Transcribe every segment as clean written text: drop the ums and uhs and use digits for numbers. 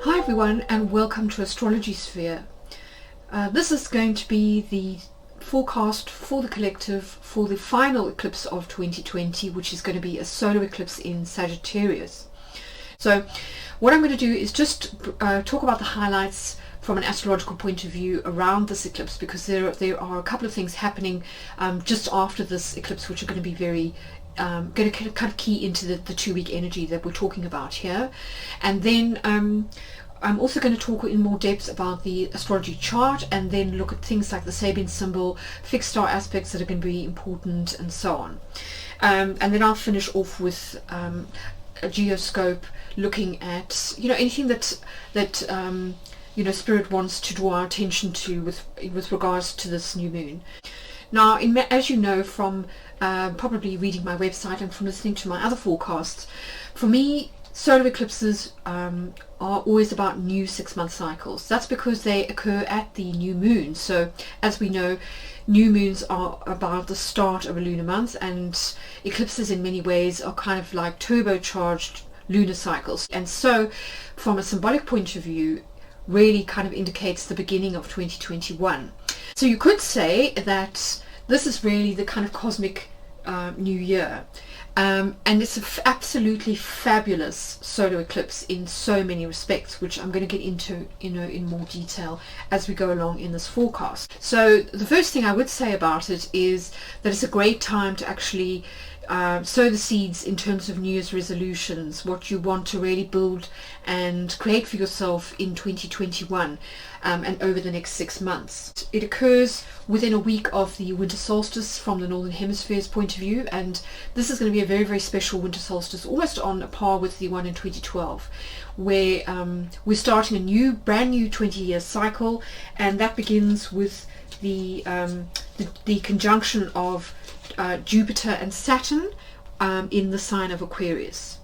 Hi everyone, and welcome to Astrology Sphere. This is going to be the forecast for the collective for the final eclipse of 2020, which is going to be a solar eclipse in Sagittarius. So what I'm going to do is just talk about the highlights from an astrological point of view around this eclipse, because there are a couple of things happening just after this eclipse which are going to be very going to kind of key into the 2-week energy that we're talking about here. And then I'm also going to talk in more depth about the astrology chart, and then look at things like the Sabian symbol, fixed star aspects that are going to be important, and so on. And then I'll finish off with a geoscope, looking at anything that Spirit wants to draw our attention to with regards to this new moon. Now, as you know from probably reading my website and from listening to my other forecasts, for me, solar eclipses are always about new 6-month cycles. That's because they occur at the new moon. So, as we know, new moons are about the start of a lunar month, and eclipses in many ways are kind of like turbocharged lunar cycles. And so, from a symbolic point of view, really kind of indicates the beginning of 2021. So you could say that this is really the kind of cosmic new year. And it's an absolutely fabulous solar eclipse in so many respects, which I'm going to get into in more detail as we go along in this forecast. So the first thing I would say about it is that it's a great time to actually sow the seeds in terms of New Year's resolutions, what you want to really build and create for yourself in 2021 and over the next 6 months. It occurs within a week of the winter solstice from the Northern Hemisphere's point of view, and this is going to be a very, very special winter solstice, almost on a par with the one in 2012, where we're starting a brand new 20-year cycle, and that begins with the conjunction of Jupiter and Saturn in the sign of Aquarius.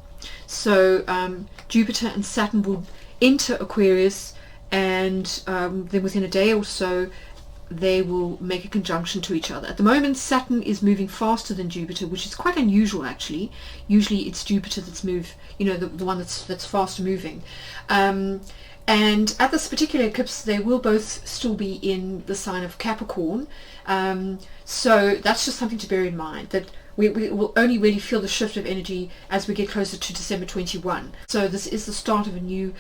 So Jupiter and Saturn will enter Aquarius, and then within a day or so they will make a conjunction to each other. At the moment, Saturn is moving faster than Jupiter, which is quite unusual actually. Usually it's Jupiter that's the one that's faster moving. And at this particular eclipse, they will both still be in the sign of Capricorn. So that's just something to bear in mind, that we will only really feel the shift of energy as we get closer to December 21. So this is the start of a new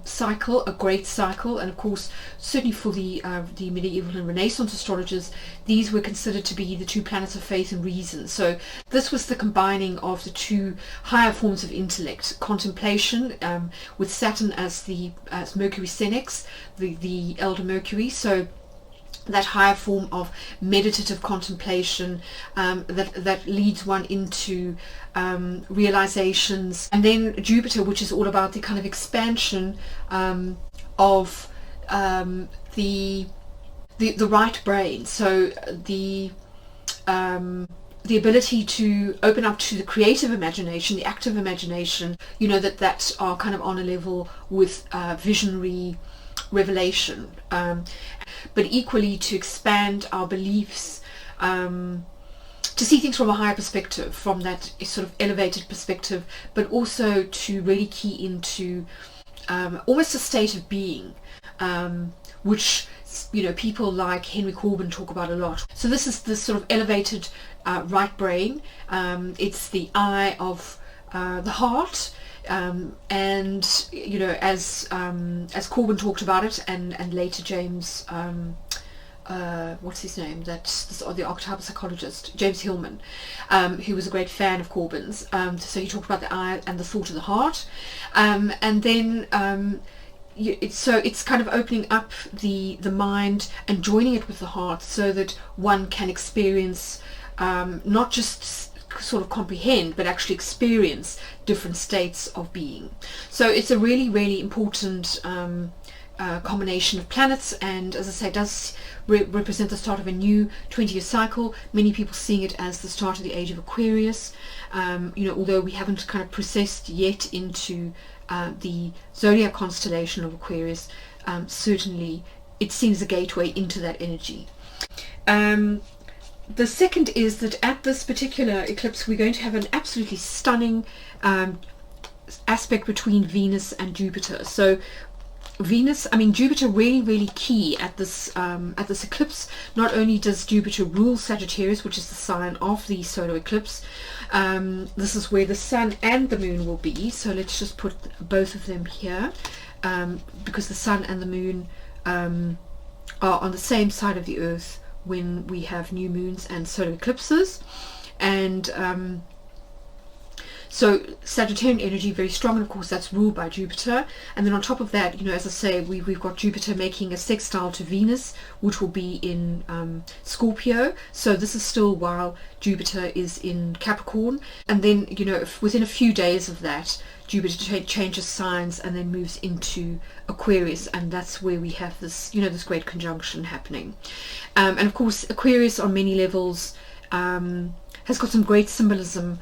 cycle, a great cycle. And of course, certainly for the medieval and Renaissance astrologers, these were considered to be the two planets of faith and reason. So this was the combining of the two higher forms of intellect, contemplation, with Saturn as Mercury Senex, the elder Mercury. So that higher form of meditative contemplation that leads one into realizations, and then Jupiter, which is all about the kind of expansion of the right brain. So the ability to open up to the creative imagination, the active imagination, that are kind of on a level with visionary revelation, but equally to expand our beliefs, to see things from a higher perspective, from that sort of elevated perspective, but also to really key into almost a state of being, which people like Henry Corbin talk about a lot. So this is this sort of elevated right brain. It's the eye of the heart. And as Corbin talked about it, and later James, what's his name? That's the archetypal psychologist, James Hillman, who was a great fan of Corbin's. So he talked about the eye and the thought of the heart, and then it's kind of opening up the mind and joining it with the heart, so that one can experience not just sort of comprehend, but actually experience different states of being. So it's a really, really important combination of planets, and as I say, does represent the start of a new 20-year cycle. Many people seeing it as the start of the age of Aquarius, although we haven't kind of processed yet into the zodiac constellation of Aquarius. Certainly it seems a gateway into that energy. The second is that at this particular eclipse, we're going to have an absolutely stunning aspect between Venus and Jupiter. So Jupiter really key at this eclipse. Not only does Jupiter rule Sagittarius, which is the sign of the solar eclipse, this is where the sun and the moon will be. So let's just put both of them here, because the sun and the moon are on the same side of the earth when we have new moons and solar eclipses. And so Sagittarian energy, very strong, and of course that's ruled by Jupiter. And then on top of that, as I say, we've got Jupiter making a sextile to Venus, which will be in Scorpio. So this is still while Jupiter is in Capricorn. And then, if within a few days of that, Jupiter changes signs and then moves into Aquarius, and that's where we have this, this great conjunction happening. And of course, Aquarius on many levels has got some great symbolism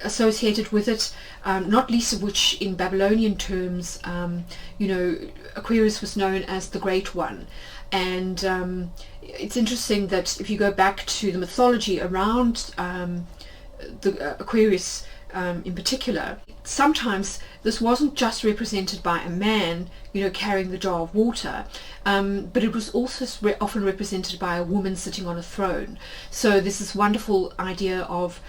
associated with it, not least of which in Babylonian terms, Aquarius was known as the Great One. And it's interesting that if you go back to the mythology around the Aquarius in particular, sometimes this wasn't just represented by a man, carrying the jar of water, but it was also often represented by a woman sitting on a throne. So there's this wonderful idea of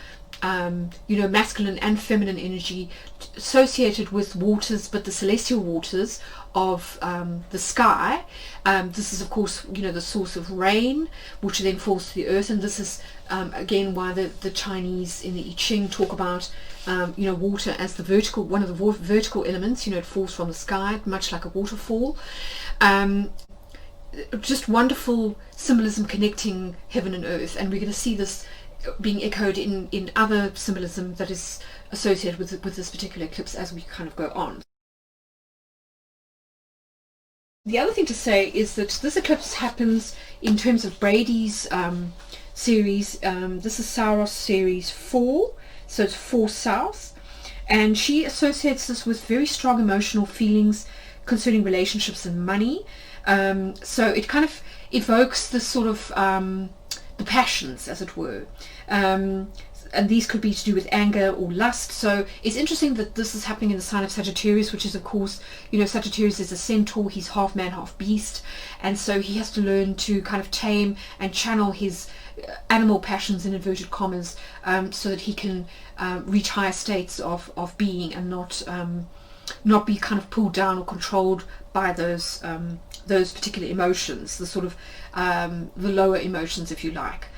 masculine and feminine energy associated with waters, but the celestial waters of the sky. This is of course the source of rain, which then falls to the earth, and this is again why the Chinese in the I Ching talk about water as one of the vertical elements. It falls from the sky, much like a waterfall. Just wonderful symbolism connecting heaven and earth, and we're going to see this being echoed in other symbolism that is associated with this particular eclipse as we kind of go on. The other thing to say is that this eclipse happens in terms of Brady's series. This is Saros series 4, so it's 4 South, and she associates this with very strong emotional feelings concerning relationships and money. So it kind of evokes this sort of the passions, as it were, and these could be to do with anger or lust. So it's interesting that this is happening in the sign of Sagittarius, which is of course, Sagittarius is a centaur, he's half man half beast, and so he has to learn to kind of tame and channel his animal passions in inverted commas, so that he can reach higher states of being and not be kind of pulled down or controlled by those particular emotions, the sort of the lower emotions, if you like.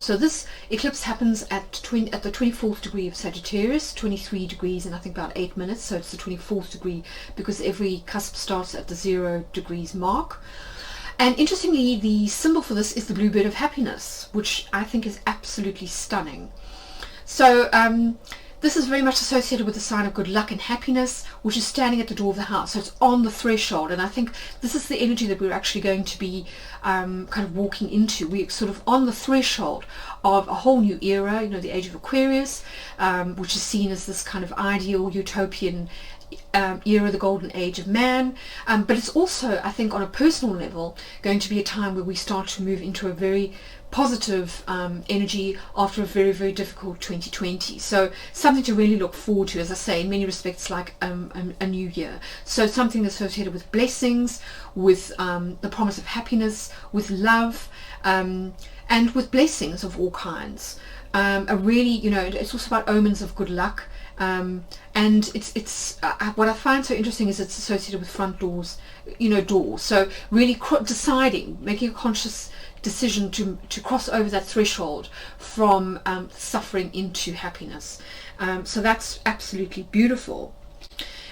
So this eclipse happens at the 24th degree of Sagittarius, 23 degrees and I think about 8 minutes, so it's the 24th degree because every cusp starts at the 0 degrees mark. And interestingly, the symbol for this is the bluebird of happiness, which I think is absolutely stunning. So this is very much associated with the sign of good luck and happiness, which is standing at the door of the house. So it's on the threshold, and I think this is the energy that we're actually going to be kind of walking into. We're sort of on the threshold of a whole new era, the age of Aquarius, which is seen as this kind of ideal utopian era, the golden age of man, but it's also, I think, on a personal level going to be a time where we start to move into a very positive energy after a very, very difficult 2020. So something to really look forward to, as I say, in many respects like a new year. So something associated with blessings, with the promise of happiness, with love, and with blessings of all kinds. A really, it's also about omens of good luck. And it's what I find so interesting is it's associated with front doors, doors. So really making a conscious decision to cross over that threshold from suffering into happiness. So that's absolutely beautiful.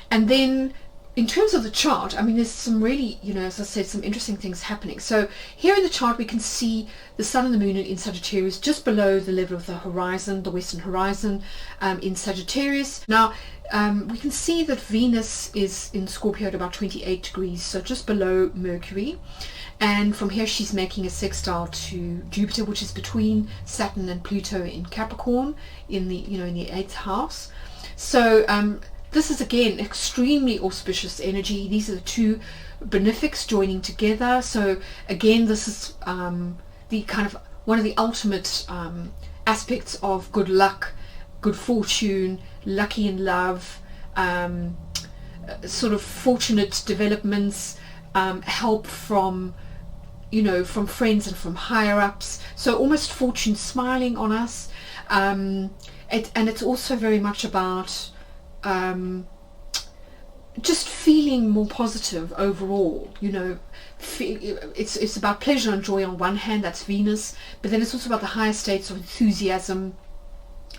And then in terms of the chart, there's some really, as I said, some interesting things happening. So here in the chart we can see the sun and the moon in Sagittarius just below the level of the horizon, the western horizon, in Sagittarius. Now we can see that Venus is in Scorpio at about 28 degrees, so just below Mercury. And from here she's making a sextile to Jupiter, which is between Saturn and Pluto in Capricorn, in the in the 8th house. So this is again extremely auspicious energy. These are the two benefics joining together. So again, this is the kind of one of the ultimate aspects of good luck good fortune, lucky in love, sort of fortunate developments, help from, you know, from friends and from higher ups. So almost fortune smiling on us. And it's also very much about just feeling more positive overall, you know. It's about pleasure and joy on one hand, that's Venus, but then it's also about the higher states of enthusiasm,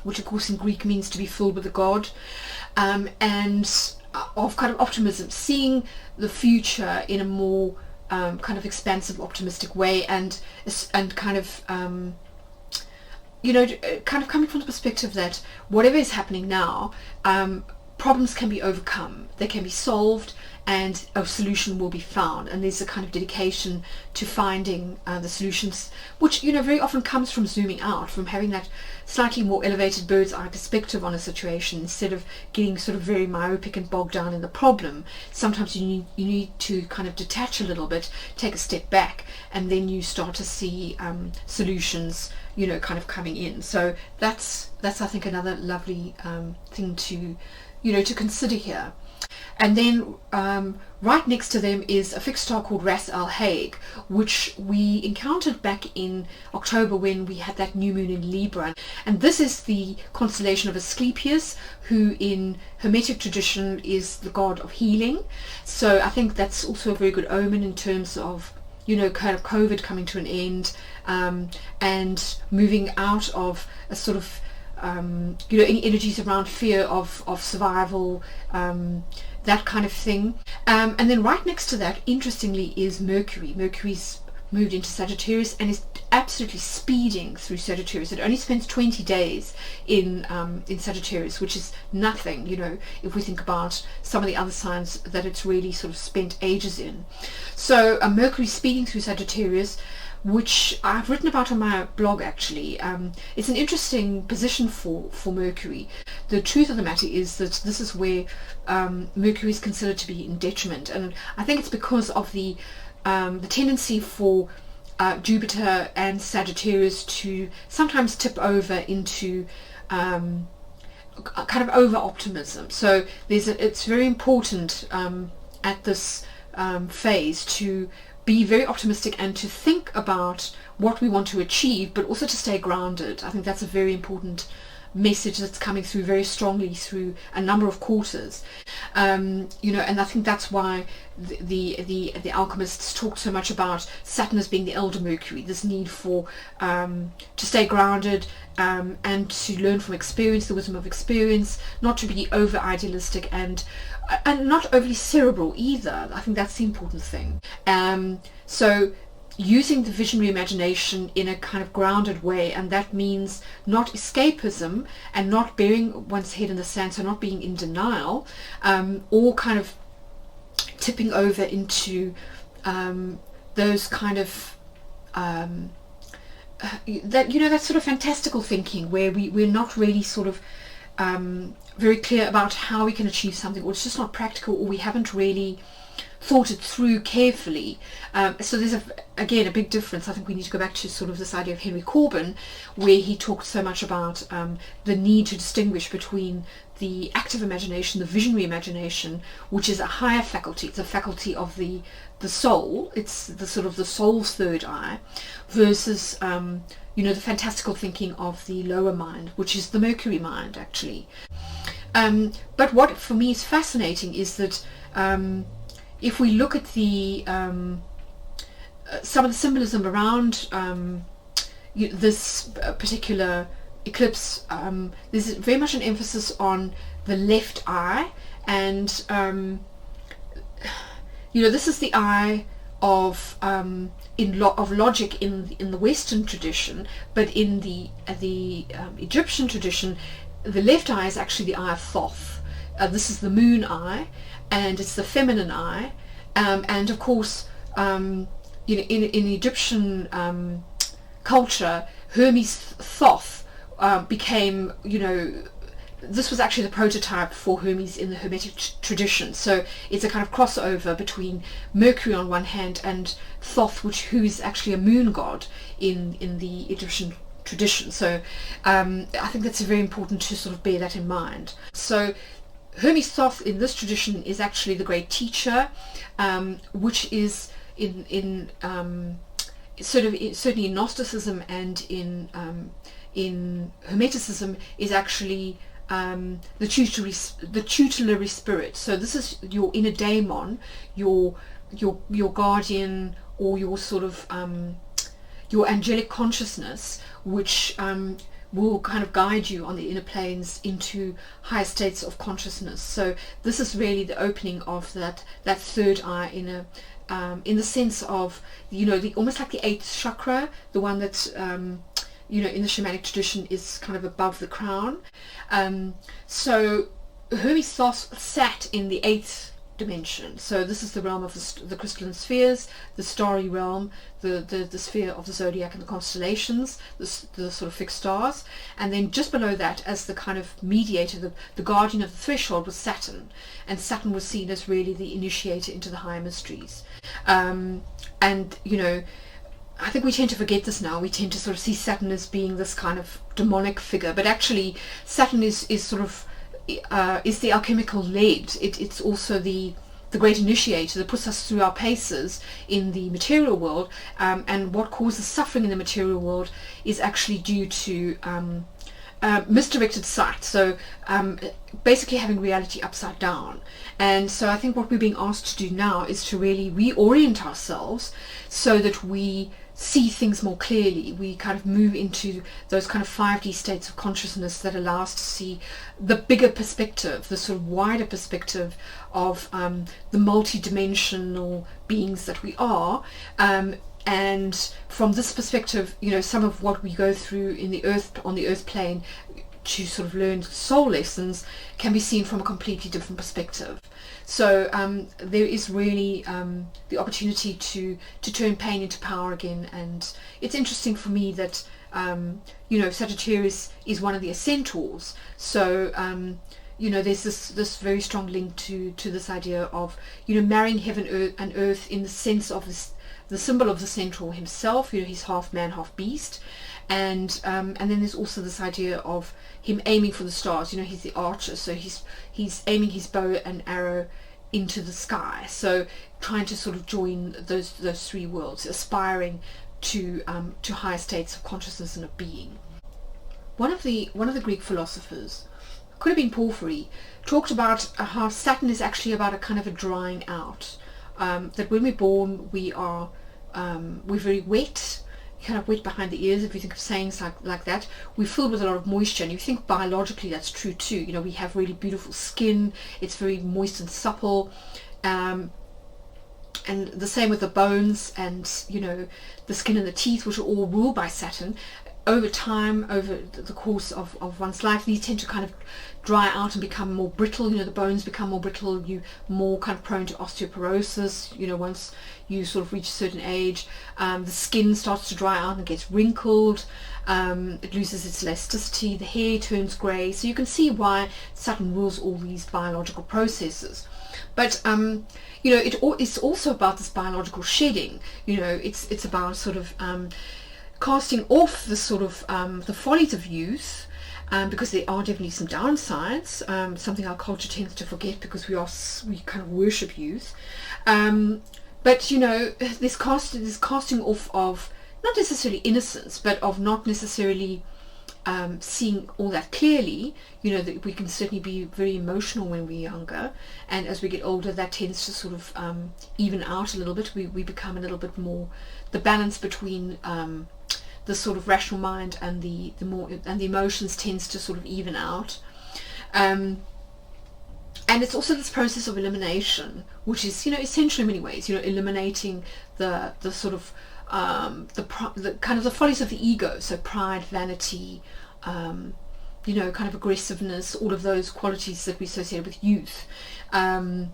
which of course in Greek means to be filled with a god, and of kind of optimism, seeing the future in a more kind of expansive, optimistic way, and kind of you know, kind of coming from the perspective that whatever is happening now, problems can be overcome, they can be solved, and a solution will be found. And there's a kind of dedication to finding the solutions, which, you know, very often comes from zooming out, from having that slightly more elevated bird's eye perspective on a situation, instead of getting sort of very myopic and bogged down in the problem. Sometimes you need to kind of detach a little bit, take a step back, and then you start to see solutions, you know, kind of coming in. So that's I think another lovely thing to, you know, to consider here. And then right next to them is a fixed star called Ras Al Hague, which we encountered back in October when we had that new moon in Libra. And this is the constellation of Asclepius, who in Hermetic tradition is the god of healing. So I think that's also a very good omen in terms of, you know, kind of COVID coming to an end, and moving out of a sort of you know, any energies around fear of survival, that kind of thing. And then right next to that, interestingly, is Mercury. Mercury's moved into Sagittarius and is absolutely speeding through Sagittarius. It only spends 20 days in Sagittarius, which is nothing, you know, if we think about some of the other signs that it's really sort of spent ages in. So Mercury speeding through Sagittarius, which I've written about on my blog actually. It's an interesting position for Mercury. The truth of the matter is that this is where Mercury is considered to be in detriment, and I think it's because of the tendency for Jupiter and Sagittarius to sometimes tip over into kind of over optimism. So it's very important at this phase to be very optimistic and to think about what we want to achieve, but also to stay grounded. I think that's a very important message that's coming through very strongly through a number of quarters. You know, and I think that's why the alchemists talk so much about Saturn as being the elder Mercury, this need for to stay grounded, and to learn from experience, the wisdom of experience, not to be over idealistic and not overly cerebral either. I think that's the important thing. So using the visionary imagination in a kind of grounded way, and that means not escapism and not burying one's head in the sand, so not being in denial, or kind of tipping over into those kind of that, you know, that sort of fantastical thinking where we're not really sort of very clear about how we can achieve something, or it's just not practical, or we haven't really thought it through carefully. So there's again a big difference. I think we need to go back to sort of this idea of Henry Corbin, where he talked so much about the need to distinguish between the active imagination, the visionary imagination, which is a higher faculty. It's a faculty of the soul. It's the sort of the soul's third eye, versus you know, the fantastical thinking of the lower mind, which is the Mercury mind actually. But what for me is fascinating is that if we look at the some of the symbolism around this particular eclipse, there's very much an emphasis on the left eye, and you know, this is the eye of of logic in the Western tradition, but in the Egyptian tradition, the left eye is actually the eye of Thoth. This is the moon eye, and it's the feminine eye, and of course, you know, in Egyptian culture, hermes-thoth became, you know, this was actually the prototype for Hermes in the Hermetic tradition. So it's a kind of crossover between Mercury on one hand and Thoth, who is actually a moon god in the Egyptian tradition. So I think that's very important to sort of bear that in mind. So Hermes-thoth in this tradition is actually the great teacher, which is in certainly in Gnosticism and in Hermeticism is actually the tutelary spirit. So this is your inner daemon, your guardian, or your sort of your angelic consciousness, which will kind of guide you on the inner planes into higher states of consciousness. So this is really the opening of that third eye in the sense of, you know, almost like the eighth chakra, the one that you know, in the shamanic tradition is kind of above the crown. So Hermes-thoth sat in the eighth dimension. So this is the realm of the crystalline spheres, the starry realm, the sphere of the zodiac and the constellations, the sort of fixed stars. And then just below that, as the kind of mediator, the guardian of the threshold, was Saturn. And Saturn was seen as really the initiator into the higher mysteries. And, you know, I think we tend to forget this now. We tend to sort of see Saturn as being this kind of demonic figure, but actually Saturn is sort of is the alchemical lead. It's also the great initiator that puts us through our paces in the material world, and what causes suffering in the material world is actually due to misdirected sight. So basically having reality upside down. And so I think what we're being asked to do now is to really reorient ourselves so that we see things more clearly. We kind of move into those kind of 5D states of consciousness that allow us to see the bigger perspective, the sort of wider perspective of the multi-dimensional beings that we are. And from this perspective, you know, some of what we go through on the earth plane to sort of learn soul lessons can be seen from a completely different perspective. So there is really the opportunity to turn pain into power again. And it's interesting for me that you know, Sagittarius is one of the Centaurs. So you know, there's this very strong link to this idea of, you know, marrying heaven and earth in the sense of the symbol of the Centaur himself. You know, he's half man, half beast. And then there's also this idea of him aiming for the stars. You know, he's the archer, so he's aiming his bow and arrow into the sky. So trying to sort of join those three worlds, aspiring to higher states of consciousness and of being. One of the Greek philosophers, could have been Porphyry, talked about how Saturn is actually about a kind of a drying out. That when we're born, we're very wet, kind of wet behind the ears, if you think of sayings like that. We're filled with a lot of moisture, and you think biologically that's true too. You know, we have really beautiful skin, it's very moist and supple, and the same with the bones and, you know, the skin and the teeth, which are all ruled by Saturn. Over time, over the course of one's life, these tend to kind of dry out and become more brittle. You know, the bones become more brittle, you more kind of prone to osteoporosis, you know, once you sort of reach a certain age. The skin starts to dry out and gets wrinkled, it loses its elasticity, the hair turns grey. So you can see why Saturn rules all these biological processes. But you know, it's also about this biological shedding. You know, it's about sort of casting off the sort of the follies of youth, because there are definitely some downsides, something our culture tends to forget because we kind of worship youth. But you know, this casting off of not necessarily innocence, but of not necessarily seeing all that clearly. You know, that we can certainly be very emotional when we're younger, and as we get older, that tends to sort of even out a little bit. We become a little bit more, the balance between the sort of rational mind and the emotions tends to sort of even out. And it's also this process of elimination, which is, you know, essential in many ways. You know, eliminating the sort of the kind of the follies of the ego, so pride, vanity, you know, kind of aggressiveness, all of those qualities that we associate with youth, and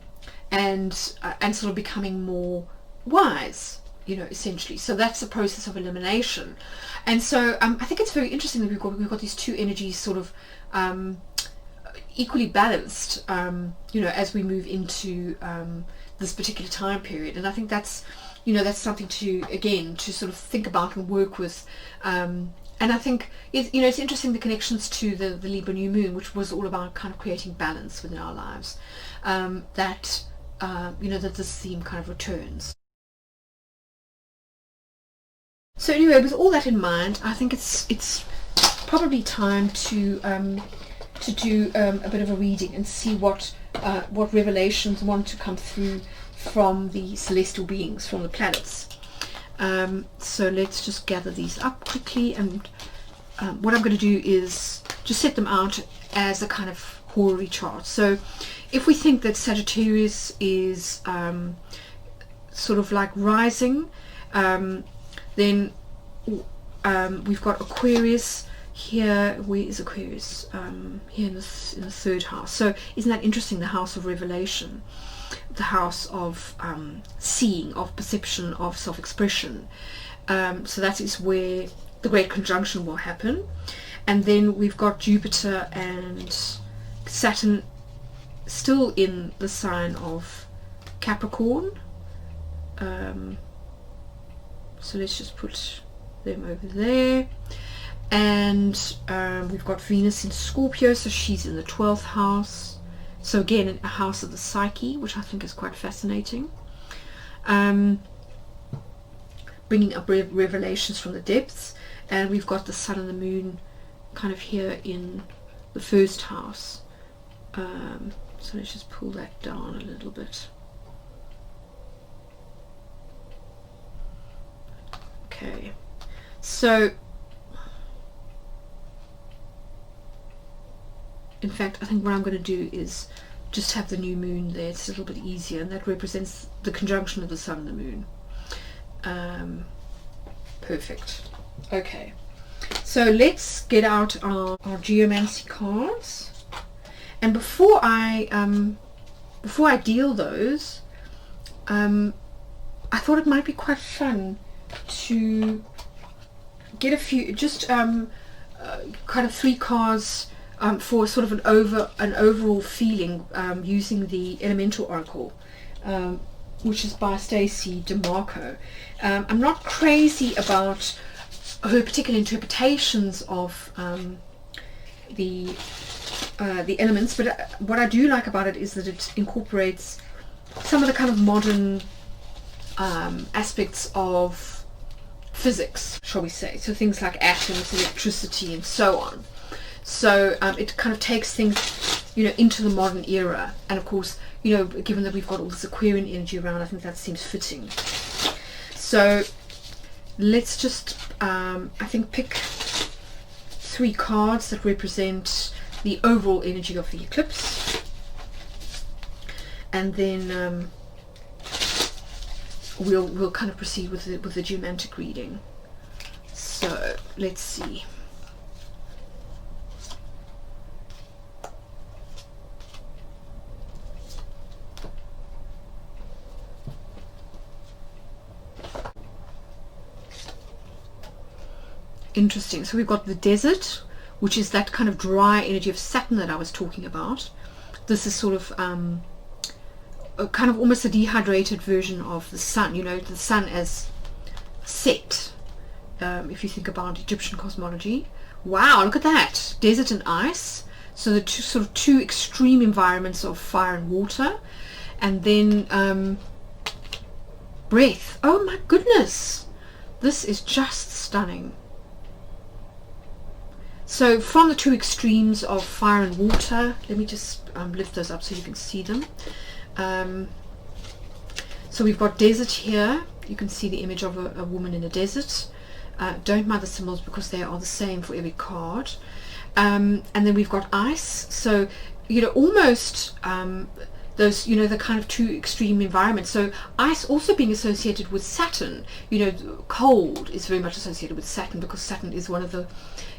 sort of becoming more wise, you know, essentially. So that's the process of elimination. And so I think it's very interesting that we've got these two energies sort of equally balanced, you know, as we move into this particular time period. And I think that's, you know, that's something to, again, to sort of think about and work with And I think it's interesting, the connections to the Libra new moon, which was all about kind of creating balance within our lives, that that this theme kind of returns. So anyway, with all that in mind, I think it's probably time to do a bit of a reading and see what revelations want to come through from the celestial beings, from the planets. So let's just gather these up quickly, and what I'm going to do is just set them out as a kind of horary chart. So if we think that Sagittarius is sort of like rising, then we've got Aquarius here. Where is Aquarius? Here in the third house. So isn't that interesting? The house of revelation, the house of seeing, of perception, of self-expression. So that is where the great conjunction will happen. And then we've got Jupiter and Saturn still in the sign of Capricorn. So let's just put them over there. And we've got Venus in Scorpio, so she's in the 12th house. So again, a house of the psyche, which I think is quite fascinating. Bringing up revelations from the depths. And we've got the sun and the moon kind of here in the first house. So let's just pull that down a little bit. Okay, so in fact, I think what I'm going to do is just have the new moon there. It's a little bit easier, and that represents the conjunction of the sun and the moon. Perfect. Okay, so let's get out our geomancy cards, and before I deal those, I thought it might be quite fun to get a few, just kind of 3 cards for sort of an overall feeling, using the Elemental Oracle, which is by Stacey DeMarco. I'm not crazy about her particular interpretations of the elements, but what I do like about it is that it incorporates some of the kind of modern aspects of physics, shall we say, so things like atoms, electricity, and so on. So it kind of takes things, into the modern era, and of course, given that we've got all this Aquarian energy around, I think that seems fitting. So let's just I think pick 3 cards that represent the overall energy of the eclipse, and then we'll kind of proceed with the geomantic reading. So let's see. Interesting. So we've got the desert, which is that kind of dry energy of Saturn that I was talking about. This is sort of kind of almost a dehydrated version of the sun, the sun as set, if you think about Egyptian cosmology. Wow, look at that, desert and ice. So the two extreme environments of fire and water, and then breath. Oh my goodness, this is just stunning. So from the 2 extremes of fire and water, let me just lift those up so you can see them. So we've got desert here. You can see the image of a woman in a desert. Don't mind the symbols because they are the same for every card. And then we've got ice. So, almost those, the kind of 2 extreme environments. So ice also being associated with Saturn. Cold is very much associated with Saturn, because Saturn is one of the,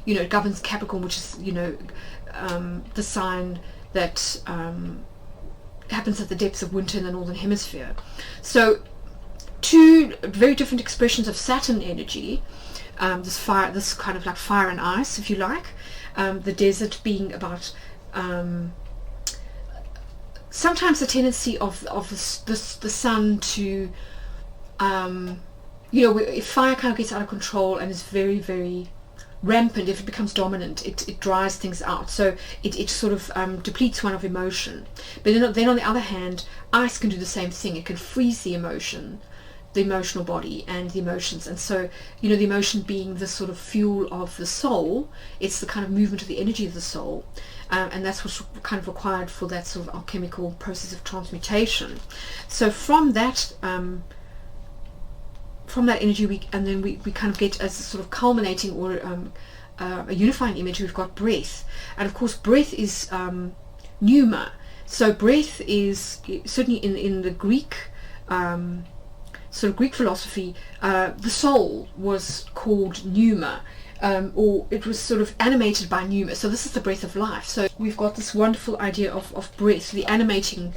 it governs Capricorn, which is, the sign that happens at the depths of winter in the northern hemisphere. So 2 very different expressions of Saturn energy. This kind of like fire and ice, if you like. The desert being about sometimes the tendency of the sun to if fire kind of gets out of control and is very, very rampant, if it becomes dominant, it dries things out. So it sort of depletes one of emotion. But then on the other hand, ice can do the same thing. It can freeze the emotion, the emotional body and the emotions. And so, you know, the emotion being the sort of fuel of the soul, it's the kind of movement of the energy of the soul. And that's what's kind of required for that sort of alchemical process of transmutation. So from that energy, we kind of get as a sort of culminating or a unifying image, we've got breath. And of course breath is pneuma. So breath is certainly in the Greek sort of Greek philosophy, the soul was called pneuma, or it was sort of animated by pneuma. So this is the breath of life. So we've got this wonderful idea of breath, the animating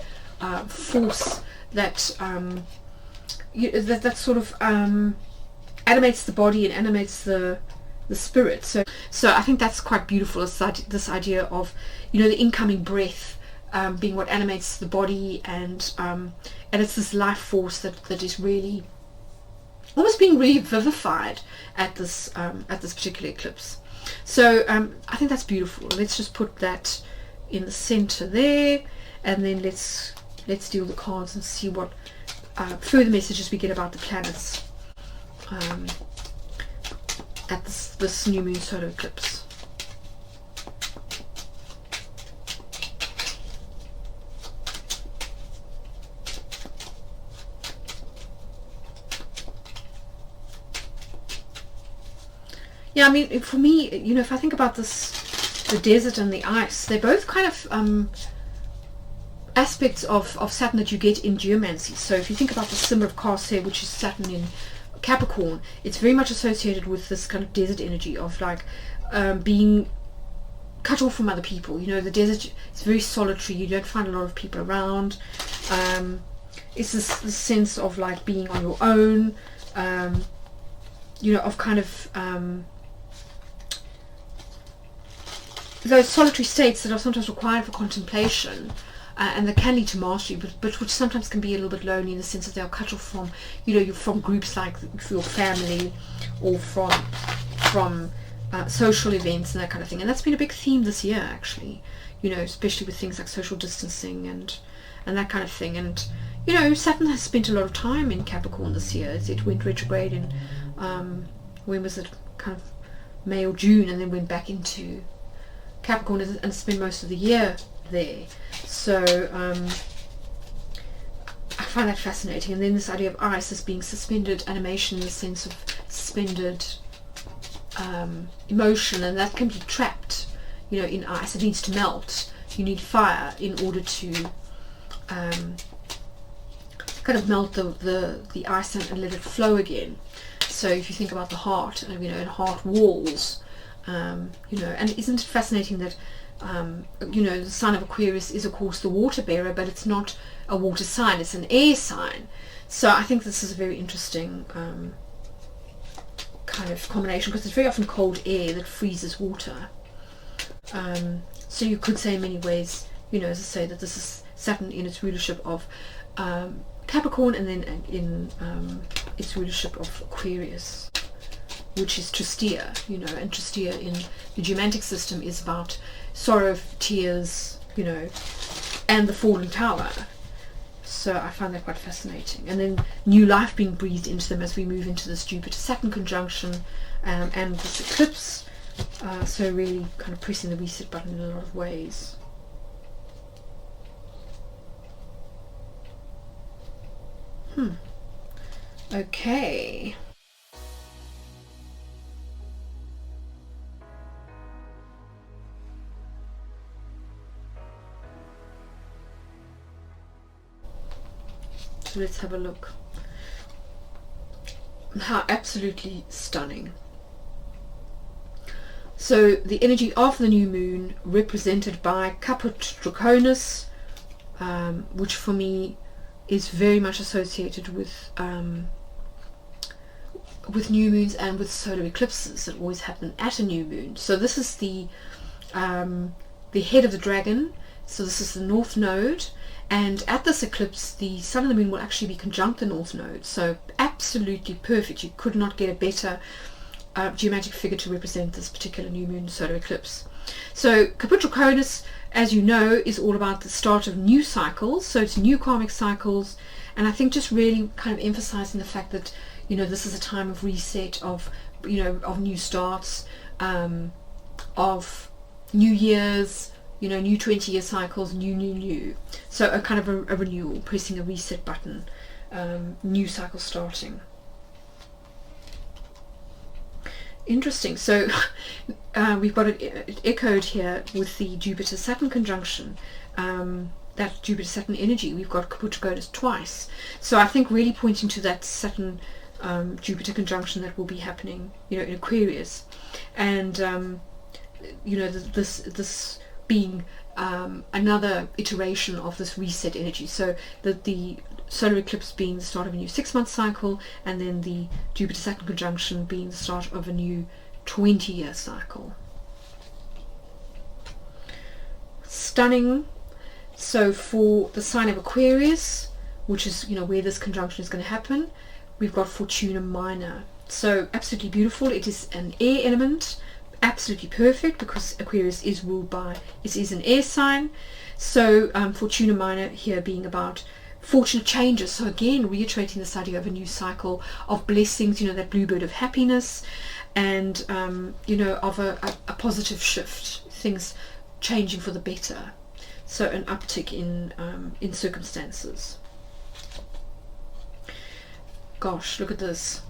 force that that sort of animates the body and animates the spirit. So I think that's quite beautiful, this idea of, you know, the incoming breath being what animates the body, and it's this life force that is really almost being revivified at this particular eclipse. So I think that's beautiful. Let's just put that in the center there, and then let's deal the cards and see what further messages we get about the planets at this new moon solar eclipse. Yeah, I mean, for me, you know, if I think about this, the desert and the ice, they're both kind of aspects of Saturn that you get in geomancy. So if you think about the Simmer of Corsair, which is Saturn in Capricorn, it's very much associated with this kind of desert energy of like being cut off from other people. You know, the desert is very solitary. You don't find a lot of people around. It's this sense of like being on your own, you know, of kind of those solitary states that are sometimes required for contemplation, and that can lead to mastery, but which sometimes can be a little bit lonely in the sense that they are cut off from, you know, from groups like your family, or from social events and that kind of thing. And that's been a big theme this year, actually, you know, especially with things like social distancing and that kind of thing. And you know, Saturn has spent a lot of time in Capricorn this year. It went retrograde in when was it, kind of May or June, and then went back into Capricorn and spent most of the year there. So I find that fascinating. And then this idea of ice as being suspended animation, in the sense of suspended emotion, and that can be trapped, you know, in ice. It needs to melt. You need fire in order to kind of melt the ice and let it flow again. So if you think about the heart, you know, and heart walls, you know, and isn't it fascinating that you know, the sign of Aquarius is of course the water bearer, but it's not a water sign, it's an air sign. So I think this is a very interesting kind of combination, because it's very often cold air that freezes water. So you could say in many ways, you know, as I say, that this is Saturn in its rulership of Capricorn, and then in its rulership of Aquarius, which is Tristia, you know, and Tristia in the geomantic system is about sorrow, tears, you know, and the falling tower. So I find that quite fascinating. And then new life being breathed into them as we move into this Jupiter-Saturn conjunction and this eclipse. So really kind of pressing the reset button in a lot of ways. Okay. So let's have a look. How absolutely stunning. So the energy of the new moon, represented by Caput Draconis, which for me is very much associated with new moons and with solar eclipses that always happen at a new moon. So this is the head of the dragon. So this is the north node, and at this eclipse the sun and the moon will actually be conjunct the north node. So absolutely perfect. You could not get a better geometric figure to represent this particular new moon solar eclipse. So Caput Draconis, as you know, is all about the start of new cycles, so it's new karmic cycles, and I think just really kind of emphasizing the fact that, you know, this is a time of reset, of, you know, of new starts, of new years, you know, new 20-year cycles, new. So a kind of a renewal, pressing a reset button, new cycle starting. Interesting. So we've got it echoed here with the Jupiter-Saturn conjunction. That Jupiter-Saturn energy, we've got Caput Draconis twice. So I think really pointing to that Saturn Jupiter conjunction that will be happening, you know, in Aquarius, and you know, this being another iteration of this reset energy. So the solar eclipse being the start of a new 6-month cycle, and then the Jupiter-Saturn conjunction being the start of a new 20-year cycle. Stunning. So for the sign of Aquarius, which is, you know, where this conjunction is going to happen, we've got Fortuna Minor. So absolutely beautiful. It is an air element, absolutely perfect, because Aquarius is ruled by, it is an air sign. So Fortuna Minor here being about fortunate changes. So again, reiterating this idea of a new cycle of blessings, you know, that bluebird of happiness, and you know, of a positive shift, things changing for the better. So an uptick in circumstances. Gosh, look at this.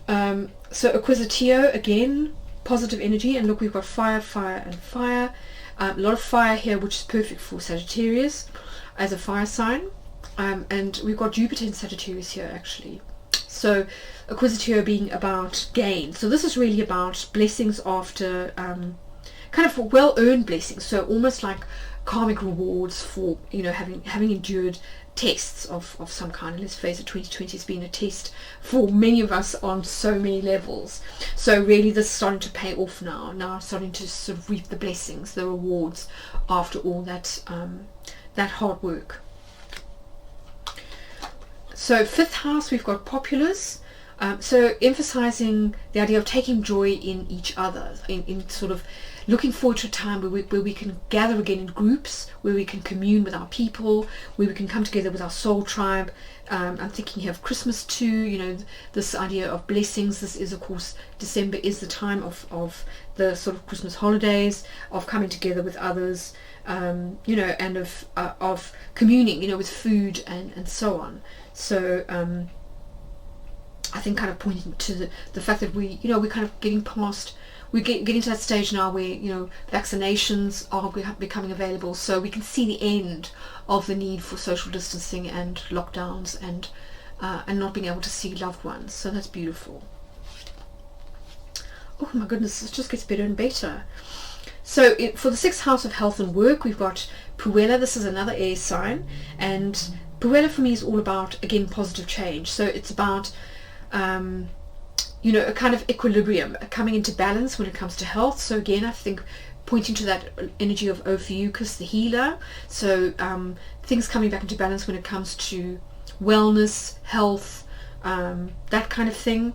So Acquisitio, again, positive energy, and look, we've got fire, and fire. A lot of fire here, which is perfect for Sagittarius as a fire sign. And we've got Jupiter in Sagittarius here, actually. So Acquisitio being about gain. So this is really about blessings after kind of well-earned blessings. So almost like karmic rewards for, you know, having endured tests of some kind. And let's face it, 2020 has been a test for many of us on so many levels. So really this is starting to pay off now starting to sort of reap the blessings, the rewards after all that that hard work. So 5th house, we've got populace. So emphasizing the idea of taking joy in each other, in sort of looking forward to a time where we can gather again in groups, where we can commune with our people, where we can come together with our soul tribe. I'm thinking here of Christmas too, you know, this idea of blessings. This is, of course, December is the time of the sort of Christmas holidays, of coming together with others, you know, and of communing, you know, with food and so on. So I think kind of pointing to the fact that we, you know, we're kind of getting past, we're getting to that stage now where, you know, vaccinations are becoming available, so we can see the end of the need for social distancing and lockdowns and not being able to see loved ones. So that's beautiful. Oh my goodness, it just gets better and better. So for the 6th house of health and work, we've got Puella. This is another air sign, and Puella for me is all about, again, positive change. So it's about you know, a kind of equilibrium, coming into balance when it comes to health. So again, I think pointing to that energy of Ophiuchus, the healer. So things coming back into balance when it comes to wellness, health, that kind of thing.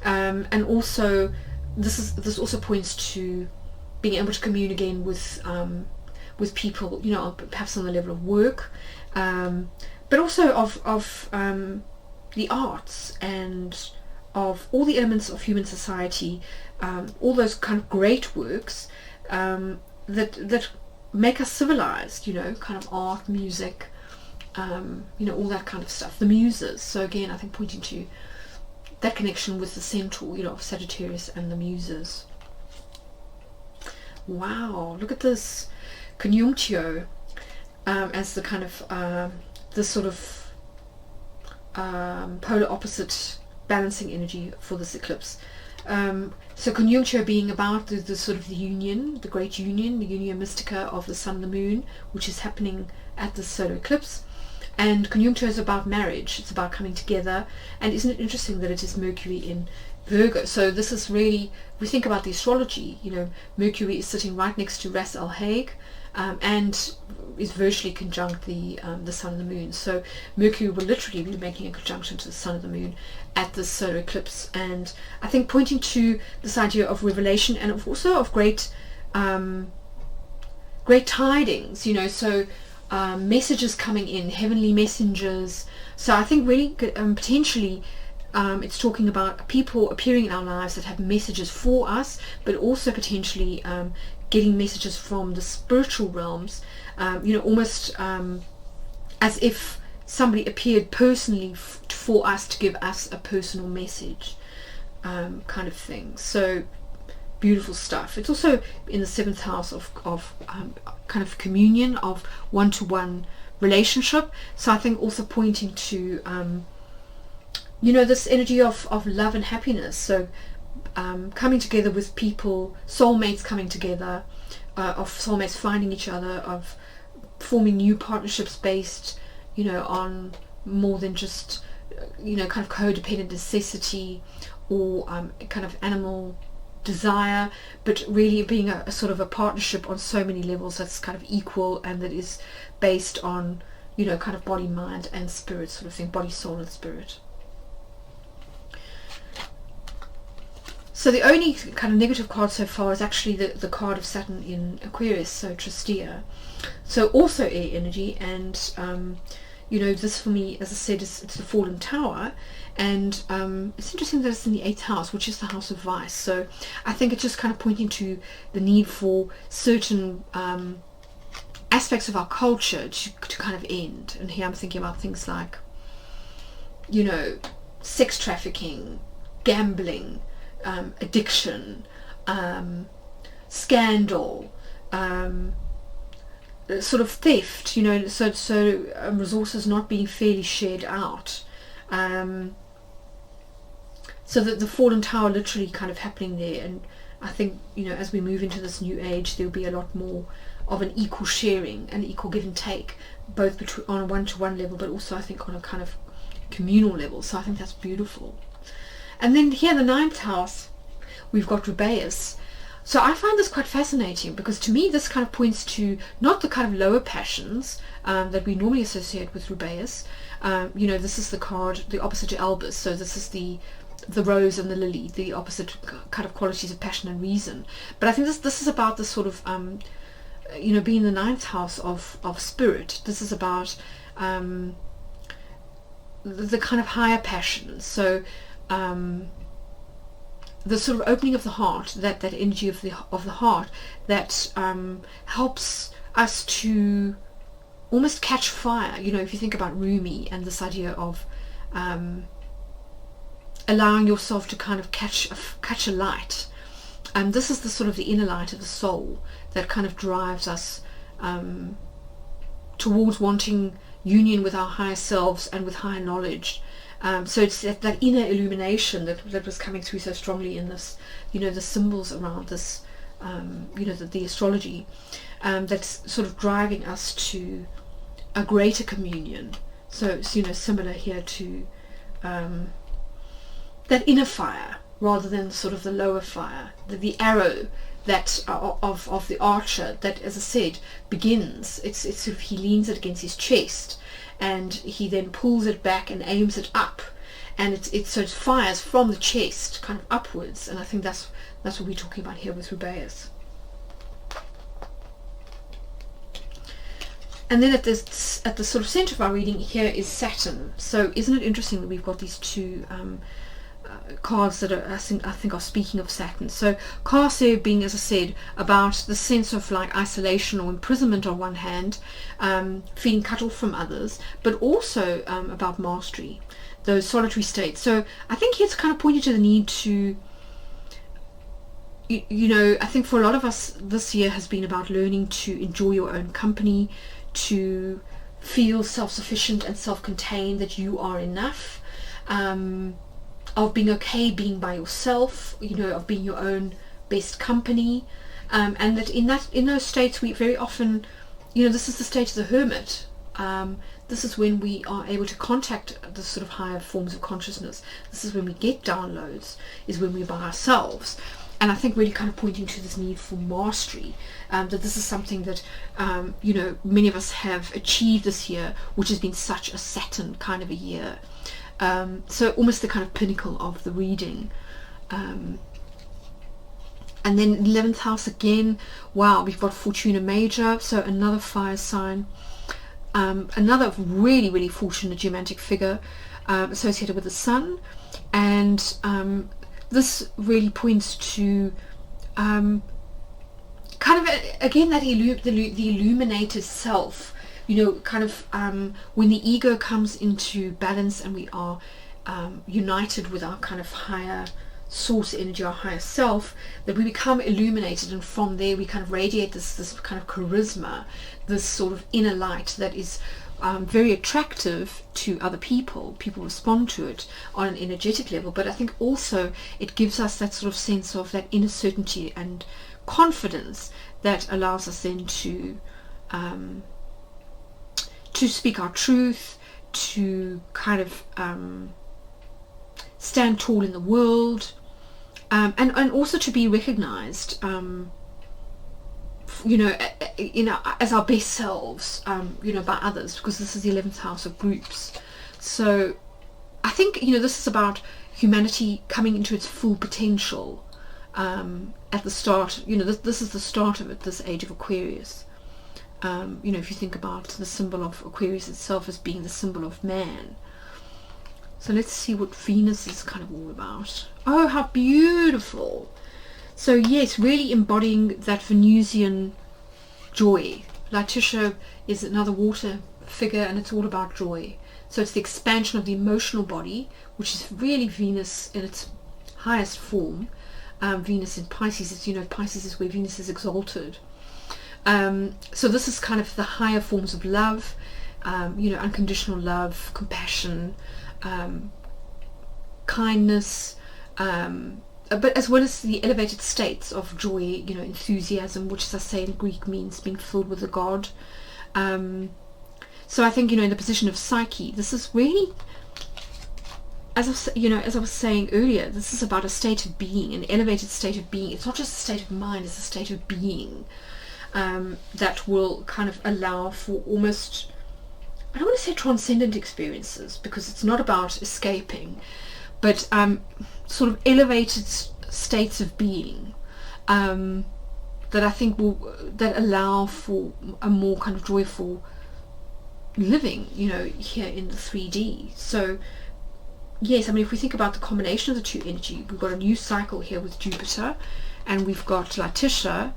And also, this also points to being able to commune again with people, you know, perhaps on the level of work, but also of the arts and of all the elements of human society, all those kind of great works that make us civilized, you know, kind of art, music, you know, all that kind of stuff, the muses. So again, I think pointing to that connection with the centaur, you know, of Sagittarius and the muses. Wow, look at this conjunctio as the kind of this sort of polar opposite balancing energy for this eclipse. So conjunctio being about the sort of the union, the great union, the unia mystica of the sun and the moon, which is happening at the solar eclipse. And conjunctio is about marriage, it's about coming together. And isn't it interesting that it is Mercury Virgo. So this is really, we think about the astrology, you know, Mercury is sitting right next to Ras Al Hague, and is virtually conjunct the Sun and the Moon. So Mercury will literally be making a conjunction to the Sun and the Moon at this solar eclipse, and I think pointing to this idea of revelation and also of great tidings, you know, so messages coming in, heavenly messengers. So I think really potentially it's talking about people appearing in our lives that have messages for us, but also potentially getting messages from the spiritual realms, you know, almost as if somebody appeared personally for us to give us a personal message, kind of thing. So beautiful stuff. It's also in the 7th house of kind of communion, of one-to-one relationship. So I think also pointing to you know, this energy of love and happiness. So coming together with people, soulmates coming together, of soulmates finding each other, of forming new partnerships based, you know, on more than just, you know, kind of codependent necessity or kind of animal desire, but really being a sort of a partnership on so many levels that's kind of equal, and that is based on, you know, kind of body, mind and spirit sort of thing, body, soul and spirit. So the only kind of negative card so far is actually the card of Saturn in Aquarius, so Tristia. So also air energy, and you know, this for me, as I said, it's the Fallen Tower, and it's interesting that it's in the 8th house, which is the house of vice. So I think it's just kind of pointing to the need for certain aspects of our culture to kind of end. And here I'm thinking about things like, you know, sex trafficking, gambling, addiction, scandal, sort of theft, you know, so resources not being fairly shared out, so that the Fallen Tower literally kind of happening there. And I think, you know, as we move into this new age, there'll be a lot more of an equal sharing and equal give and take, both between on a one-to-one level, but also I think on a kind of communal level. So I think that's beautiful. And then here, the 9th house, we've got Rubeus. So I find this quite fascinating, because to me this kind of points to not the kind of lower passions that we normally associate with Rubeus. You know, this is the card, the opposite to Albus. So this is the rose and the lily, the opposite kind of qualities of passion and reason. But I think this is about the sort of, you know, being the 9th house of spirit. This is about the kind of higher passions. So the sort of opening of the heart, that energy of the heart that helps us to almost catch fire. You know, if you think about Rumi and this idea of allowing yourself to kind of catch a light, this is the sort of the inner light of the soul that kind of drives us towards wanting union with our higher selves and with higher knowledge. So it's that inner illumination that was coming through so strongly in this, you know, the symbols around this, you know, the astrology, that's sort of driving us to a greater communion. So it's, you know, similar here to that inner fire rather than sort of the lower fire, the arrow that of the archer that, as I said, begins. It's sort of, he leans it against his chest, and he then pulls it back and aims it up, and so it fires from the chest kind of upwards. And I think that's what we're talking about here with Rubeus. And then at the sort of center of our reading here is Saturn. So isn't it interesting that we've got these two cards that are, I think are speaking of Saturn. So Kase being, as I said, about the sense of like isolation or imprisonment on one hand, feeling cut off from others, but also about mastery, those solitary states. So I think it's kind of pointing to the need to, you know, I think for a lot of us this year has been about learning to enjoy your own company, to feel self-sufficient and self-contained, that you are enough, of being okay being by yourself, you know, of being your own best company, and that in those states we very often, you know, this is the state of the hermit, This is when we are able to contact the sort of higher forms of consciousness. This is when we get downloads, is when we're by ourselves. And I think really kind of pointing to this need for mastery, that this is something that, you know, many of us have achieved this year, which has been such a Saturn kind of a year. So almost the kind of pinnacle of the reading. And then 11th house again, wow, we've got Fortuna Major, so another fire sign. Another really, really fortunate geomantic figure associated with the sun. And this really points to kind of, again, that the illuminated self, you know, kind of when the ego comes into balance and we are united with our kind of higher source energy, our higher self, that we become illuminated, and from there we kind of radiate this kind of charisma, this sort of inner light that is very attractive to other people. People respond to it on an energetic level, but I think also it gives us that sort of sense of that inner certainty and confidence that allows us then to speak our truth, to kind of stand tall in the world, and also to be recognized, you know, as our best selves, you know, by others, because this is the 11th house of groups. So I think, you know, this is about humanity coming into its full potential at the start. You know, this is the start of it, this age of Aquarius. You know, if you think about the symbol of Aquarius itself as being the symbol of man. So let's see what Venus is kind of all about. Oh, how beautiful. So yes, really embodying that Venusian joy. Letitia is another water figure, and it's all about joy. So it's the expansion of the emotional body, which is really Venus in its highest form. Venus in Pisces, is, you know, Pisces is where Venus is exalted. So this is kind of the higher forms of love, you know, unconditional love, compassion, kindness, but as well as the elevated states of joy, you know, enthusiasm, which, as I say in Greek, means being filled with a god. So I think, you know, in the position of Psyche, this is really, as I was saying earlier, this is about a state of being, an elevated state of being. It's not just a state of mind; it's a state of being that will kind of allow for almost, I don't want to say transcendent experiences, because it's not about escaping, but sort of elevated states of being that I think that allow for a more kind of joyful living, you know, here in the 3D. So yes, I mean, if we think about the combination of the two energy, we've got a new cycle here with Jupiter, and we've got Letitia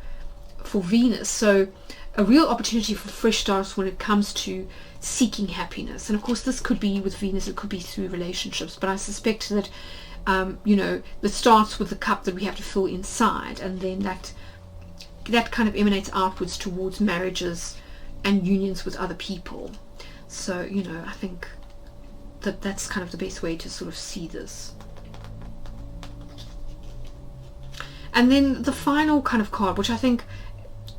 for Venus. So a real opportunity for fresh starts when it comes to seeking happiness. And of course this could be with Venus, it could be through relationships, but I suspect that you know, that starts with the cup that we have to fill inside, and then that kind of emanates outwards towards marriages and unions with other people. So, you know, I think that that's kind of the best way to sort of see this. And then the final kind of card, which I think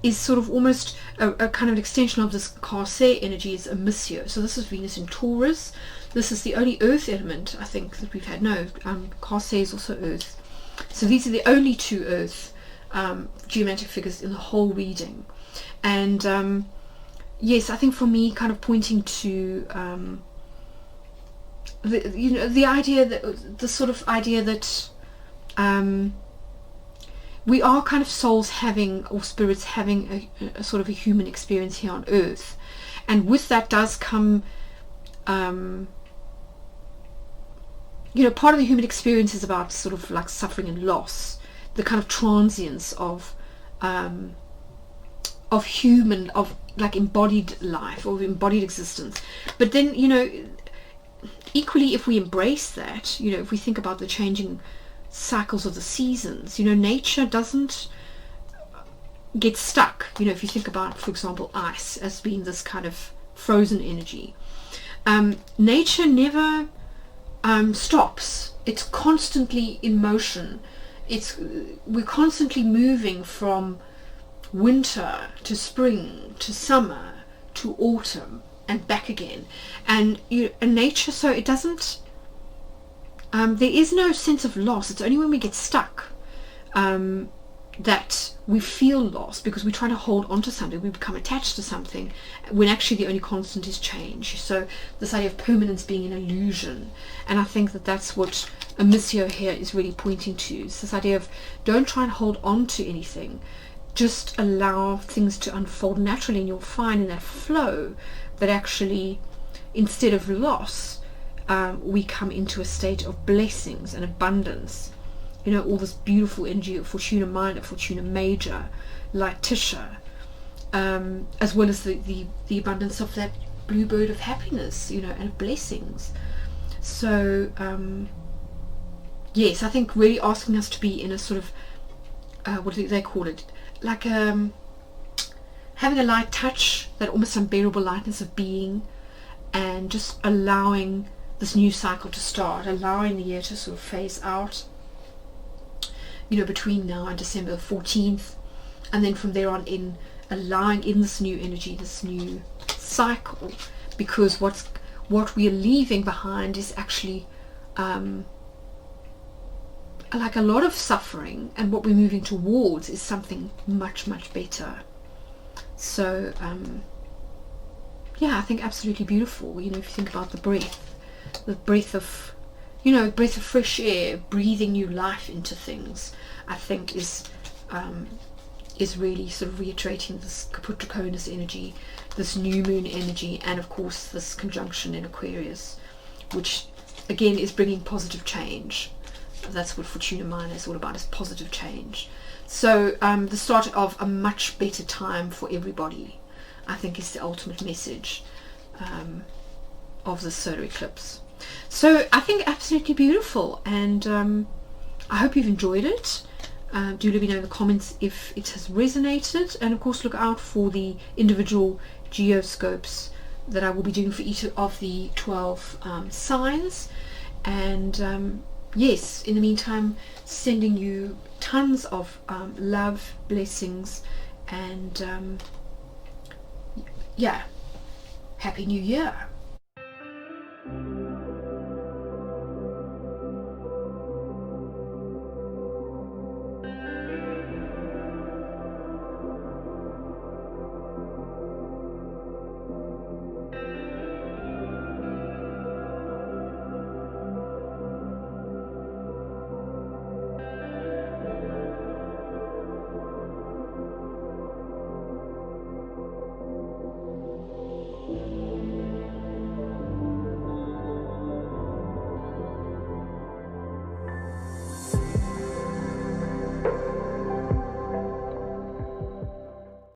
is sort of almost a kind of an extension of this Corsair energy, is a Missio. So this is Venus in Taurus. This is the only earth element, I think, that we've had. No, Corsair is also earth. So these are the only two earth geometric figures in the whole reading. And yes, I think for me, kind of pointing to the idea that, the sort of idea that we are kind of souls having, or spirits having a sort of a human experience here on earth, and with that does come you know, part of the human experience is about sort of like suffering and loss, the kind of transience of human, of like embodied life or embodied existence. But then, you know, equally, if we embrace that, you know, if we think about the changing cycles of the seasons, you know, nature doesn't get stuck. You know, if you think about, for example, ice as being this kind of frozen energy, nature never stops. It's constantly in motion. We're constantly moving from winter to spring to summer to autumn, and back again. And nature, so it doesn't, there is no sense of loss. It's only when we get stuck that we feel lost, because we're trying to hold on to something, we become attached to something, when actually the only constant is change. So this idea of permanence being an illusion, and I think that that's what Amisio here is really pointing to. It's this idea of, don't try and hold on to anything, just allow things to unfold naturally, and you'll find in that flow that actually, instead of loss, we come into a state of blessings and abundance. All this beautiful energy of Fortuna Minor, Fortuna Major, Lightisha, as well as the abundance of that blue bird of happiness, and blessings. So yes, I think really asking us to be in a sort of what do they call it, like having a light touch, that almost unbearable lightness of being, and just allowing this new cycle to start, allowing the year to sort of phase out, between now and December 14th, and then from there on in, allowing in this new energy, this new cycle, because what we are leaving behind is actually like a lot of suffering, and what we're moving towards is something much, much better. So yeah, I think absolutely beautiful. If you think about the breath of breath of fresh air, breathing new life into things, I think is really sort of reiterating this Caput Draconis energy, this new moon energy, and of course this conjunction in Aquarius, which again is bringing positive change. That's what Fortuna Minor is all about, is positive change. So the start of a much better time for everybody, I think, is the ultimate message of the solar eclipse. So I think absolutely beautiful, and I hope you've enjoyed it. Do let me know in the comments if it has resonated, and of course look out for the individual geoscopes that I will be doing for each of the 12 signs. And yes, in the meantime, sending you tons of love, blessings, and yeah, Happy New Year.